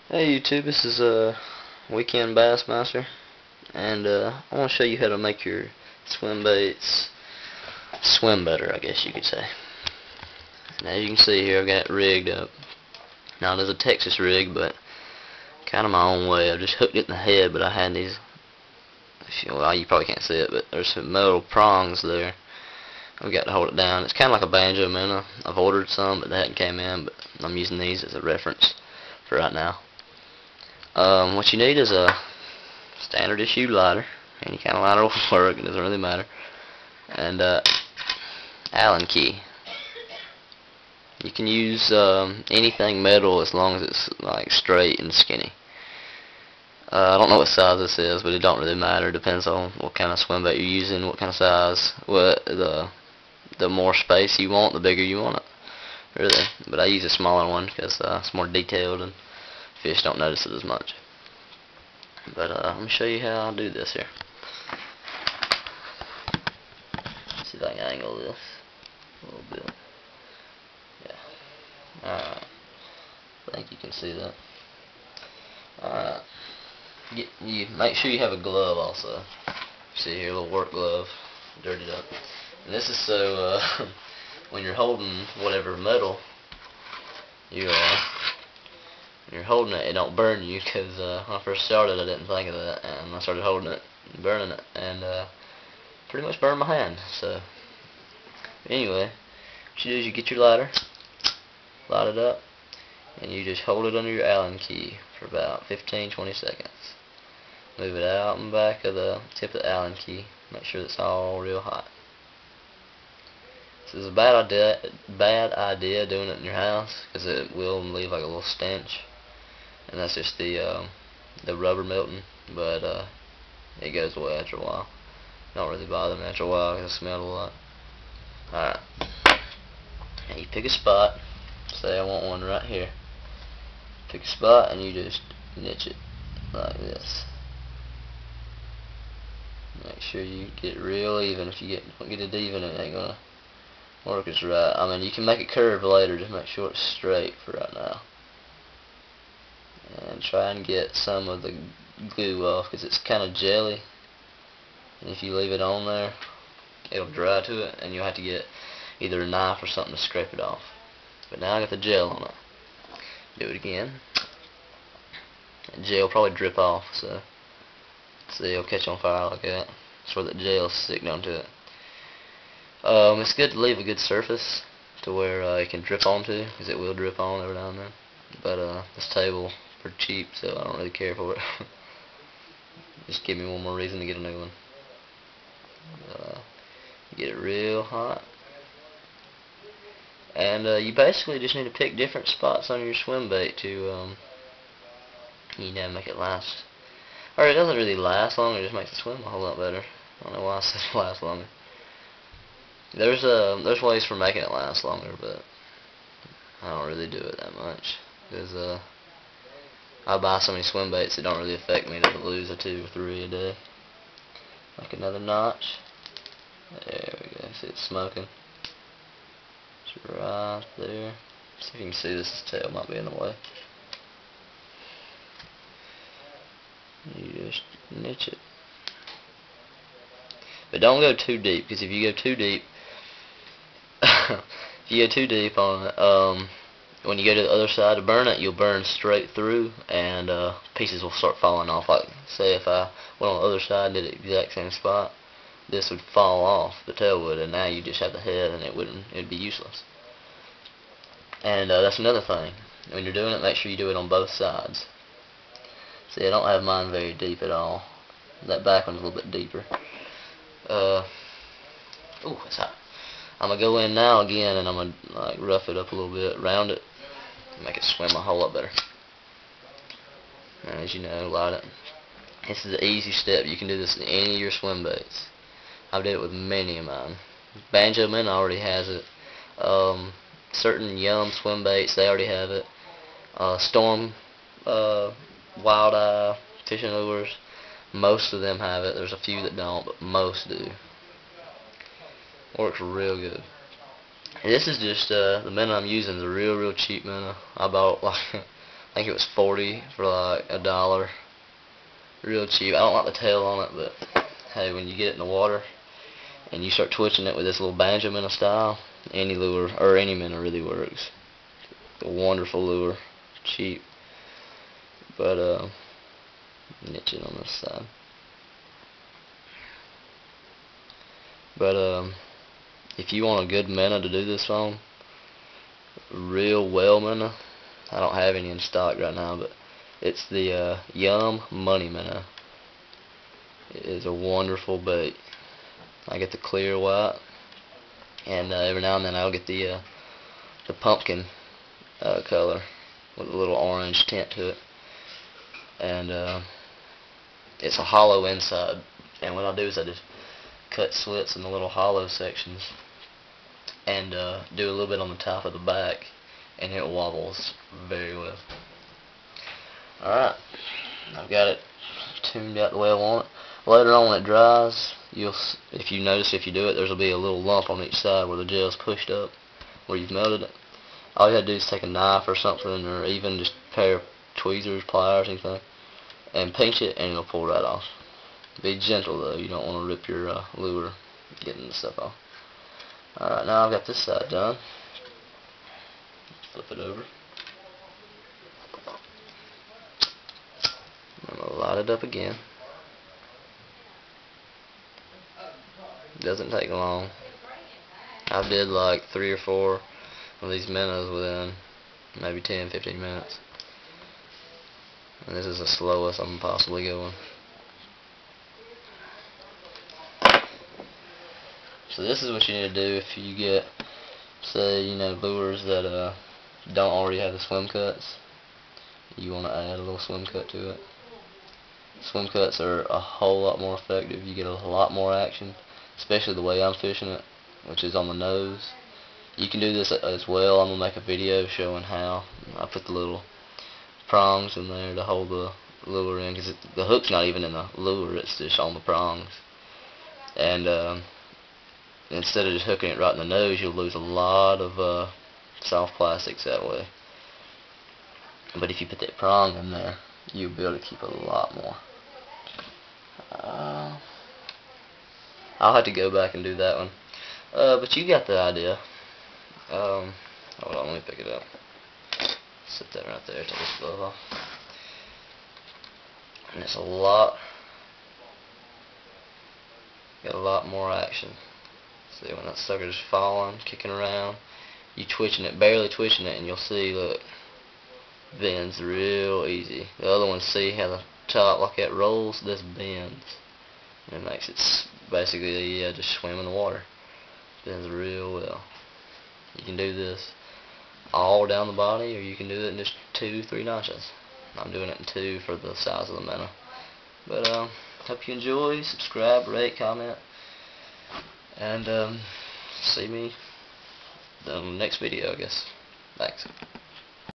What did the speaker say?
Hey YouTube, this is Weekend Bassmaster, and I want to show you how to make your swim baits swim better, I guess you could say. And as you can see here, I've got it rigged up. Now, it is a Texas rig, but kind of my own way. I've just hooked it in the head, but I had these, well, you probably can't see it, but there's some metal prongs there. I've got to hold it down. It's kind of like a banjo minnow. I've ordered some, but they hadn't came in, but I'm using these as a reference for right now. What you need is a standard issue lighter. Any kind of lighter will work, it doesn't really matter. And Allen key. You can use anything metal as long as it's like straight and skinny. I don't know what size this is, but it don't really matter. It depends on what kind of swim bait you're using, what kind of size. What the more space you want, the bigger you want it. Really, but I use a smaller one because it's more detailed and fish don't notice it as much. But let me show you how I do this here. See if I can angle this a little bit. Yeah. Alright. I think you can see that. Alright. You make sure you have a glove also. See here, a little work glove, dirtied up. And this is so when you're holding whatever metal you're holding it, it don't burn you, because when I first started I didn't think of that, and I started holding it and burning it, and pretty much burned my hand. So anyway, what you do is you get your lighter, light it up, and you just hold it under your Allen key for about 15-20 seconds. Move it out and back of the tip of the Allen key, make sure it's all real hot. This is a bad idea doing it in your house, because it will leave like a little stench, and that's just the rubber melting, but it goes away after a while. Don't really bother me after a while because it smelled a lot. Alright, now you pick a spot. Say I want one right here. Pick a spot and you just niche it like this. Make sure you get it real even. If you don't get it even, it ain't gonna work as right. I mean, you can make it curve later, just make sure it's straight for right now. And try and get some of the glue off, because it's kind of jelly, and if you leave it on there it'll dry to it, and you'll have to get either a knife or something to scrape it off. But now I got the gel on it. Do it again. The gel will probably drip off, so see, it'll catch on fire like that. That's where the gel's sticking onto it. It's good to leave a good surface to where it can drip onto, because it will drip on every now and then. But this table pretty cheap, so I don't really care for it. Just give me one more reason to get a new one. Get it real hot, and you basically just need to pick different spots on your swim bait to make it last. Or it doesn't really last long, it just makes it swim a whole lot better. I don't know why I said last longer. There's ways for making it last longer, but I don't really do it that much, because I buy so many swim baits it don't really affect me to lose a 2 or 3 a day. Make another notch. There we go. See, it's smoking. It's right there. See if you can see this. This tail might be in the way. You just niche it. But don't go too deep, because if you go too deep, if you go too deep on it, when you go to the other side to burn it, you'll burn straight through, and pieces will start falling off. Like, say if I went on the other side and did the exact same spot, this would fall off, the tail would, and now you just have the head, and it'd be useless. And that's another thing. When you're doing it, make sure you do it on both sides. See, I don't have mine very deep at all. That back one's a little bit deeper. Ooh, it's hot. I'm gonna go in now again, and I'm gonna like rough it up a little bit, round it, make it swim a whole lot better. And as you know, light it. This is an easy step. You can do this in any of your swim baits. I've did it with many of mine. Banjo Minnow already has it. Certain Yum swim baits, they already have it. Storm, Wild Eye, fishing lures, most of them have it. There's a few that don't, but most do. Works real good. And this is just the minnow I'm using is a real cheap minnow. I bought like I think it was 40 for like $1. Real cheap. I don't like the tail on it, but hey, when you get it in the water and you start twitching it with this little banjo minnow style, any lure or any minnow really works. A wonderful lure, cheap, but niche it on this side. But if you want a good minnow to do this on, real well minnow, I don't have any in stock right now, but it's the Yum Money Minnow. It is a wonderful bait. I get the clear white, and every now and then I'll get the pumpkin color with a little orange tint to it, and it's a hollow inside. And what I'll do is I just cut slits in the little hollow sections and do a little bit on the top of the back, and it wobbles very well. Alright, I've got it tuned out the way I want it. Later on when it dries, if you notice, if you do it, there'll be a little lump on each side where the gel's pushed up, where you've melted it. All you have to do is take a knife or something, or even just a pair of tweezers, pliers, anything, and pinch it, and it'll pull right off. Be gentle though, you don't want to rip your lure getting the stuff off. Alright, now I've got this side done. Flip it over. I'm going to light it up again. Doesn't take long. I did like 3 or 4 of these minnows within maybe 10-15 minutes. And this is the slowest I'm possibly going. So this is what you need to do if you get, say, lures that don't already have the swim cuts. You want to add a little swim cut to it. Swim cuts are a whole lot more effective. You get a lot more action, especially the way I'm fishing it, which is on the nose. You can do this as well. I'm going to make a video showing how. I put the little prongs in there to hold the lure in, because the hook's not even in the lure, it's just on the prongs. And instead of just hooking it right in the nose, you'll lose a lot of soft plastics that way. But if you put that prong in there, you'll be able to keep a lot more. I'll have to go back and do that one. But you got the idea. Hold on, let me pick it up. Set that right there, take this glove off. And it's got a lot more action. See, when that sucker's falling, kicking around, you twitching it, barely twitching it, and you'll see, look, bends real easy. The other one, see how the top like that rolls? This bends, and it makes it basically just swim in the water. Bends real well. You can do this all down the body, or you can do it in just 2-3 notches. I'm doing it in 2 for the size of the minnow. But hope you enjoy. Subscribe, rate, comment, and see me in the next video, I guess. Thanks.